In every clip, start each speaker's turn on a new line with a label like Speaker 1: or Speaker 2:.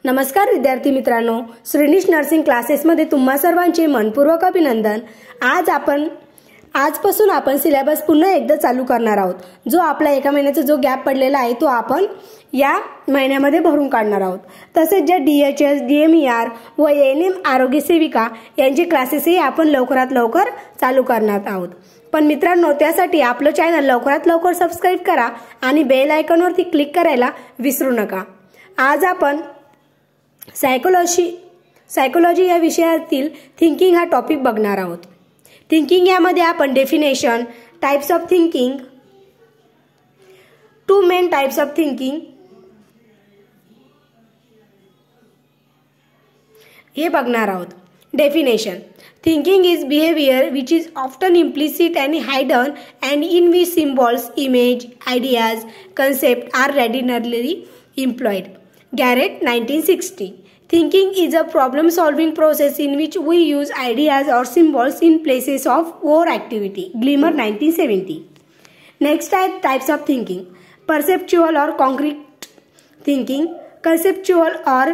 Speaker 1: नमस्कार विद्यार्थी मित्रांनो, श्रीनिश नर्सिंग क्लासेसमध्ये तुम्हा सर्वांचे मनपूर्वक अभिनंदन। आजपासून आपण सिलेबस पुन्हा एकदा चालू करणार आहोत। जो आपला एका महिन्याचा जो गॅप पडलेला आहे तो आपण या महिन्यामध्ये भरून काढणार आहोत। तसेच जे DHS, DMER व ANM आरोग्य सेविका यांचे क्लासेसही आपण लवकरात लवकर चालू करणार आहोत। पण मित्रांनो, त्यासाठी आपलं चॅनल लवकरात लवकर सबस्क्राइब करा आणि बेल आयकॉनवरती क्लिक करायला विसरू नका। आज आपण सायकोलॉजी या विषयातील थिंकिंग हा टॉपिक बघणार आहोत। थिंकिंग यामध्ये आपण definition, types of thinking, two main types of thinking हे बघणार आहोत। Definition: Thinking is behavior which is often implicit and hidden and in which symbols, image, ideas, concepts are regularly employed. Garrett, 1960. Thinking is a problem-solving process in which we use ideas or symbols in places of our activity. Glimmer, 1970. Next types of thinking: perceptual or concrete thinking, conceptual or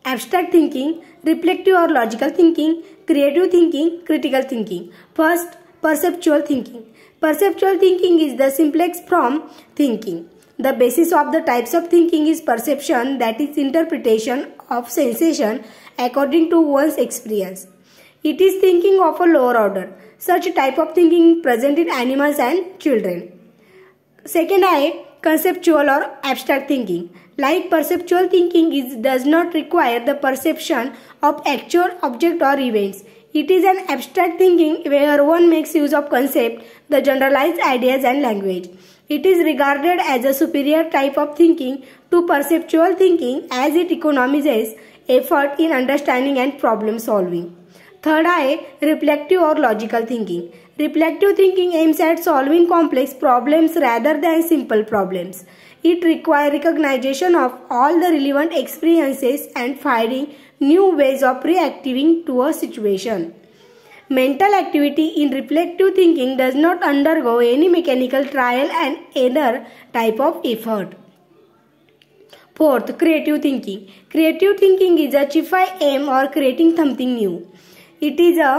Speaker 1: abstract thinking, reflective or logical thinking, creative thinking, critical thinking. First, perceptual thinking. Perceptual thinking is the simplest form thinking. The basis of the types of thinking is perception, that is interpretation of sensation according to one's experience. It is thinking of a lower order. Such type of thinking present in animals and children. Second conceptual or abstract thinking. Like perceptual thinking does not require the perception of actual object or events. It is an abstract thinking where one makes use of concept, the generalized ideas and language. It is regarded as a superior type of thinking to perceptual thinking as it economizes effort in understanding and problem solving. Third reflective or logical thinking. Reflective thinking aims at solving complex problems rather than simple problems. It requires recognition of all the relevant experiences and finding new ways of reacting to a situation. Mental activity in reflective thinking does not undergo any mechanical trial and error type of effort. Fourth, creative thinking. Creative thinking is achieving aim or creating something new. It is a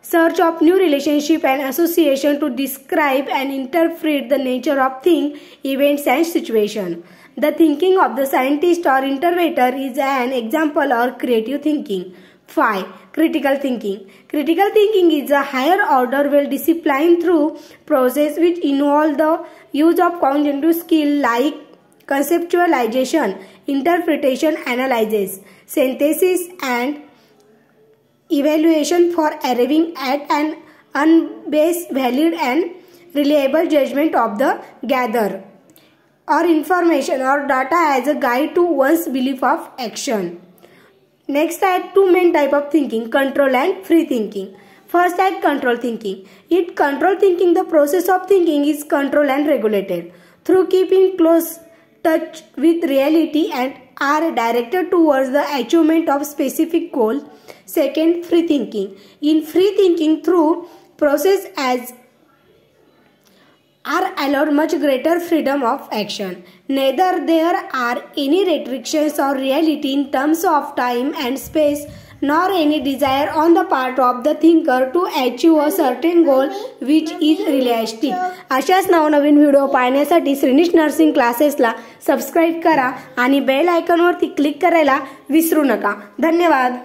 Speaker 1: search of new relationship and association to describe and interpret the nature of things, events and situation. The thinking of the scientist or innovator is an example of creative thinking. 5. Critical thinking. Critical thinking is a higher order well disciplined through process which involve the use of cognitive skill like conceptualization, interpretation, analysis, synthesis and evaluation for arriving at an unbiased, valid and reliable judgment of the gatherer or information or data as a guide to one's belief of action. Next two main type of thinking: control and free thinking. First control thinking. In control thinking, the process of thinking is controlled and regulated through keeping close touch with reality and are directed towards the achievement of specific goal. Second, free thinking. In free thinking, through process as are allowed much greater freedom of action. Neither there are any restrictions or reality in terms of time and space, nor any desire on the part of the thinker to achieve a certain goal which is realistic. अशाच नवनवीन video पाहण्यासाठी श्रीनिश nursing क्लासेसला subscribe करा आणि bell आयकॉनवरती click करायला विसरू नका। धन्यवाद।